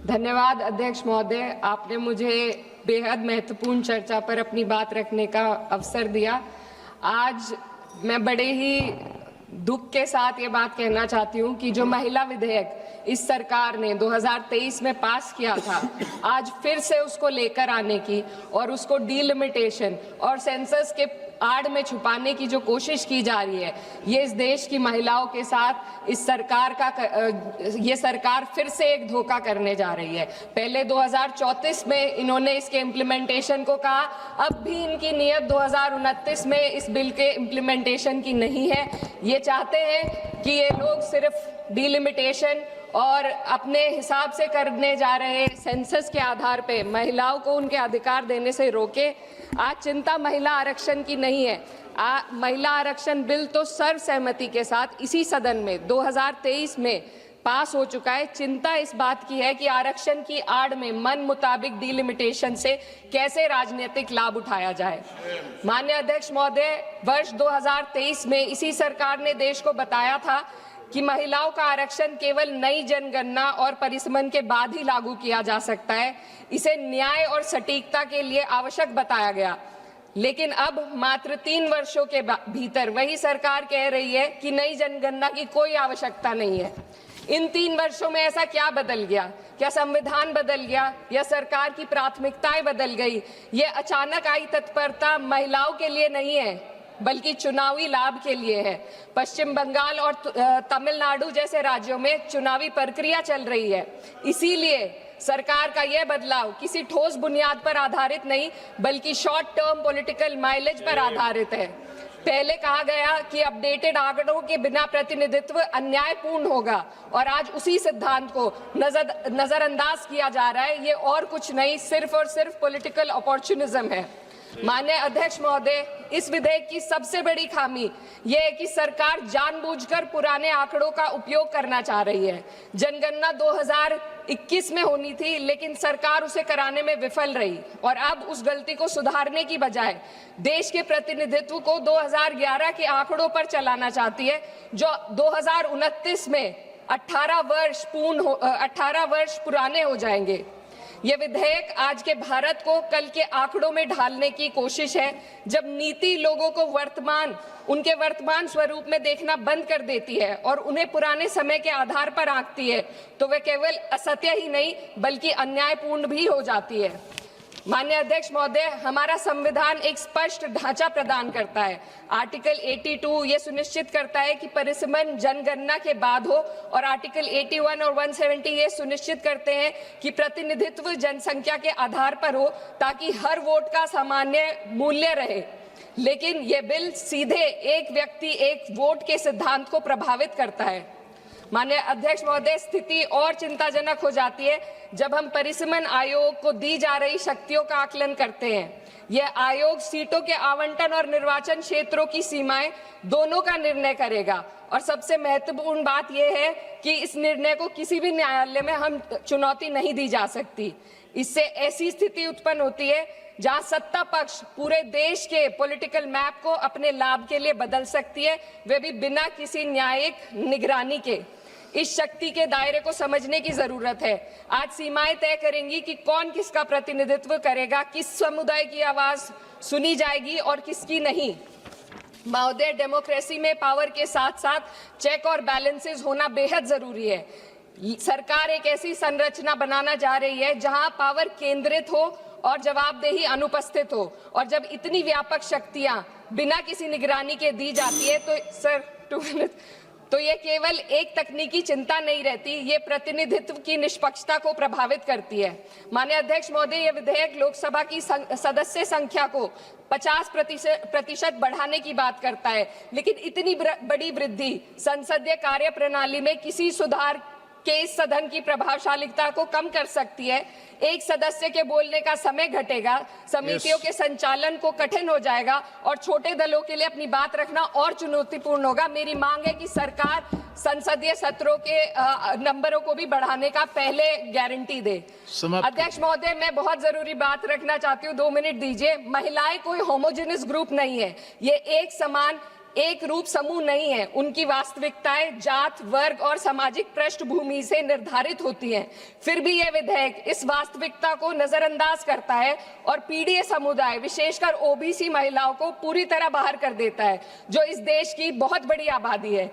धन्यवाद अध्यक्ष महोदय, आपने मुझे बेहद महत्वपूर्ण चर्चा पर अपनी बात रखने का अवसर दिया। आज मैं बड़े ही दुख के साथ ये बात कहना चाहती हूँ कि जो महिला विधेयक इस सरकार ने 2023 में पास किया था, आज फिर से उसको लेकर आने की और उसको डीलिमिटेशन और सेंसस के आड़ में छुपाने की जो कोशिश की जा रही है, ये इस देश की महिलाओं के साथ इस सरकार का ये सरकार फिर से एक धोखा करने जा रही है। पहले 2034 में इन्होंने इसके इम्प्लीमेंटेशन को कहा, अब भी इनकी नीयत 2029 में इस बिल के इम्प्लीमेंटेशन की नहीं है। ये चाहते हैं कि ये लोग सिर्फ डीलिमिटेशन और अपने हिसाब से करने जा रहे सेंसस के आधार पे महिलाओं को उनके अधिकार देने से रोके। आज चिंता महिला आरक्षण की नहीं है। महिला आरक्षण बिल तो सर्वसहमति के साथ इसी सदन में 2023 में पास हो चुका है। चिंता इस बात की है कि आरक्षण की आड़ में मन मुताबिक डीलिमिटेशन से कैसे राजनीतिक लाभ उठाया जाए। माननीय अध्यक्ष महोदय, वर्ष 2023 में इसी सरकार ने देश को बताया था कि महिलाओं का आरक्षण केवल नई जनगणना और परिसमन के बाद ही लागू किया जा सकता है। इसे न्याय और सटीकता के लिए आवश्यक बताया गया, लेकिन अब मात्र 3 वर्षों के भीतर वही सरकार कह रही है कि नई जनगणना की कोई आवश्यकता नहीं है। इन 3 वर्षों में ऐसा क्या बदल गया? क्या संविधान बदल गया या सरकार की प्राथमिकताएं बदल गई? ये अचानक आई तत्परता महिलाओं के लिए नहीं है, बल्कि चुनावी लाभ के लिए है। पश्चिम बंगाल और तमिलनाडु जैसे राज्यों में चुनावी प्रक्रिया चल रही है, इसीलिए सरकार का यह बदलाव किसी ठोस बुनियाद पर आधारित नहीं, बल्कि शॉर्ट टर्म पॉलिटिकल माइलेज पर आधारित है। पहले कहा गया कि अपडेटेड आंकड़ों के बिना प्रतिनिधित्व अन्यायपूर्ण होगा, और आज उसी सिद्धांत को नजरअंदाज किया जा रहा है। ये और कुछ नहीं, सिर्फ और सिर्फ पॉलिटिकल अपॉर्चुनिज्म है। माननीय अध्यक्ष महोदय, इस विधेयक की सबसे बड़ी खामी यह है कि सरकार जानबूझकर पुराने आंकड़ों का उपयोग करना चाह रही है। जनगणना 2021 में होनी थी, लेकिन सरकार उसे कराने में विफल रही और अब उस गलती को सुधारने की बजाय देश के प्रतिनिधित्व को 2011 के आंकड़ों पर चलाना चाहती है, जो 2029 में 18 वर्ष पुराने हो जाएंगे। ये विधेयक आज के भारत को कल के आंकड़ों में ढालने की कोशिश है। जब नीति लोगों को उनके वर्तमान स्वरूप में देखना बंद कर देती है और उन्हें पुराने समय के आधार पर आंकती है, तो वह केवल असत्य ही नहीं बल्कि अन्यायपूर्ण भी हो जाती है। माननीय अध्यक्ष महोदय, हमारा संविधान एक स्पष्ट ढांचा प्रदान करता है। आर्टिकल 82 ये सुनिश्चित करता है कि परिसमन जनगणना के बाद हो, और आर्टिकल 81 और 170 ये सुनिश्चित करते हैं कि प्रतिनिधित्व जनसंख्या के आधार पर हो, ताकि हर वोट का सामान्य मूल्य रहे। लेकिन ये बिल सीधे एक व्यक्ति एक वोट के सिद्धांत को प्रभावित करता है। माननीय अध्यक्ष महोदय, स्थिति और चिंताजनक हो जाती है जब हम परिसमन आयोग को दी जा रही शक्तियों का आकलन करते हैं। यह आयोग सीटों के आवंटन और निर्वाचन क्षेत्रों की सीमाएं दोनों का निर्णय करेगा, और सबसे महत्वपूर्ण बात यह है कि इस निर्णय को किसी भी न्यायालय में हम चुनौती नहीं दी जा सकती। इससे ऐसी स्थिति उत्पन्न होती है जहां सत्ता पक्ष पूरे देश के पॉलिटिकल मैप को अपने लाभ के लिए बदल सकती है, वे भी बिना किसी न्यायिक निगरानी के। इस शक्ति के दायरे को समझने की जरूरत है। आज सीमाएं तय करेंगी कि कौन किसका प्रतिनिधित्व करेगा, किस समुदाय की आवाज सुनी जाएगी और किसकी नहीं। महोदय, डेमोक्रेसी में पावर के साथ साथ चेक और बैलेंसेस होना बेहद जरूरी है। सरकार एक ऐसी संरचना बनाना जा रही है जहां पावर केंद्रित हो और जवाबदेही अनुपस्थित हो, और जब इतनी व्यापक शक्तियां बिना किसी निगरानी के दी जाती है तो ये केवल एक तकनीकी चिंता नहीं रहती, ये प्रतिनिधित्व की निष्पक्षता को प्रभावित करती है। माननीय अध्यक्ष महोदय, ये विधेयक लोकसभा की सदस्य संख्या को 50% बढ़ाने की बात करता है, लेकिन इतनी बड़ी वृद्धि संसदीय कार्य प्रणाली में किसी सुधार के इस सदन की प्रभावशालीता को कम कर सकती है। एक सदस्य के बोलने का समय घटेगा, समितियों के संचालन को कठिन हो जाएगा, और छोटे दलों के लिए अपनी बात रखना और चुनौतीपूर्ण होगा। मेरी मांग है कि सरकार संसदीय सत्रों के नंबरों को भी बढ़ाने का पहले गारंटी दे। अध्यक्ष महोदय, मैं बहुत जरूरी बात रखना चाहती हूँ, 2 मिनट दीजिए। महिलाएं कोई होमोजेनियस ग्रुप नहीं है, ये एक समान एक रूप समूह नहीं है। उनकी वास्तविकताएं जात, वर्ग और सामाजिक पृष्ठभूमि से निर्धारित होती हैं। फिर भी यह विधेयक इस वास्तविकता को नजरअंदाज करता है और पीड़ित समुदाय, विशेषकर ओबीसी महिलाओं को पूरी तरह बाहर कर देता है, जो इस देश की बहुत बड़ी आबादी है।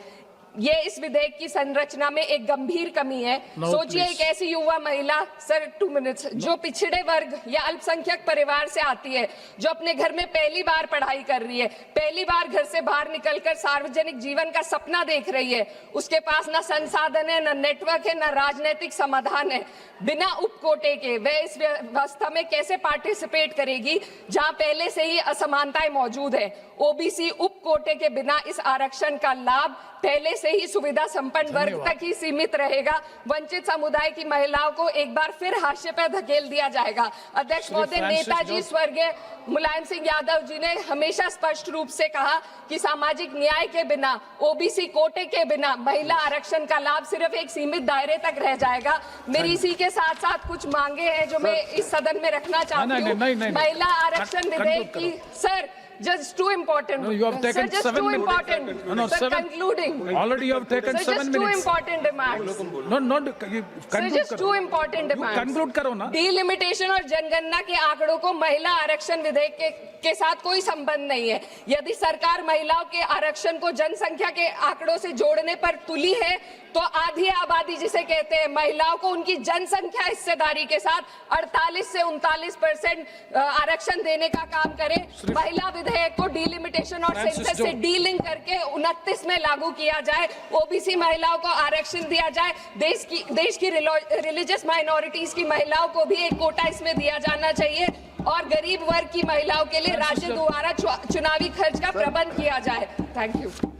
ये इस विधेयक की संरचना में एक गंभीर कमी है। सोचिए एक ऐसी युवा महिला, सर 2 मिनट्स, जो पिछड़े वर्ग या अल्पसंख्यक परिवार से आती है, जो अपने घर में पहली बार पढ़ाई कर रही है, पहली बार घर से बाहर निकलकर सार्वजनिक जीवन का सपना देख रही है। उसके पास ना संसाधन है, ना नेटवर्क है, ना राजनीतिक समाधान है। बिना उपकोटे के वह इस व्यवस्था में कैसे पार्टिसिपेट करेगी जहां पहले से ही असमानताएं मौजूद है। ओबीसी उपकोटे के बिना इस आरक्षण का लाभ पहले से ही सुविधा संपन्न वर्ग तक ही सीमित रहेगा। वंचित समुदाय की महिलाओं को एक बार फिर हाशिए पर धकेल दिया जाएगा। अध्यक्ष महोदय, नेताजी स्वर्गीय मुलायम सिंह यादव जी ने हमेशा स्पष्ट रूप से कहा कि सामाजिक न्याय के बिना, ओबीसी कोटे के बिना महिला आरक्षण का लाभ सिर्फ एक सीमित दायरे तक रह जाएगा। मेरी इसी के साथ साथ कुछ मांगे हैं जो मैं इस सदन में रखना चाहती हूँ। महिला आरक्षण विधेयक की, sir, just too important. No, you have taken sir, just 7 too minutes. important. No, sir, 7. concluding. Already you have taken sir, 7 just minutes. too important demands. No, not you Sir, conclude just करो. too important demands. conclude करो ना. Delimitation और जनगणना के आंकड़ों को महिला आरक्षण विधेयक के साथ कोई संबंध नहीं है। यदि सरकार महिलाओं के आरक्षण को जनसंख्या के आंकड़ों से जोड़ने पर तुली है, तो आधी आबादी जिसे कहते हैं महिलाओं को उनकी जनसंख्या हिस्सेदारी के साथ 48 से 39% आरक्षण देने का काम करे। महिला विधेयक को डिलिमिटेशन और सेंसस से डीलिंक करके 29 में लागू किया जाए। ओबीसी महिलाओं को आरक्षण दिया जाए। देश की रिलीजियस माइनॉरिटीज की महिलाओं को भी एक कोटा इसमें दिया जाना चाहिए और गरीब वर्ग की महिलाओं के लिए राज्य द्वारा चुनावी खर्च का प्रबंध किया जाए। Thank you.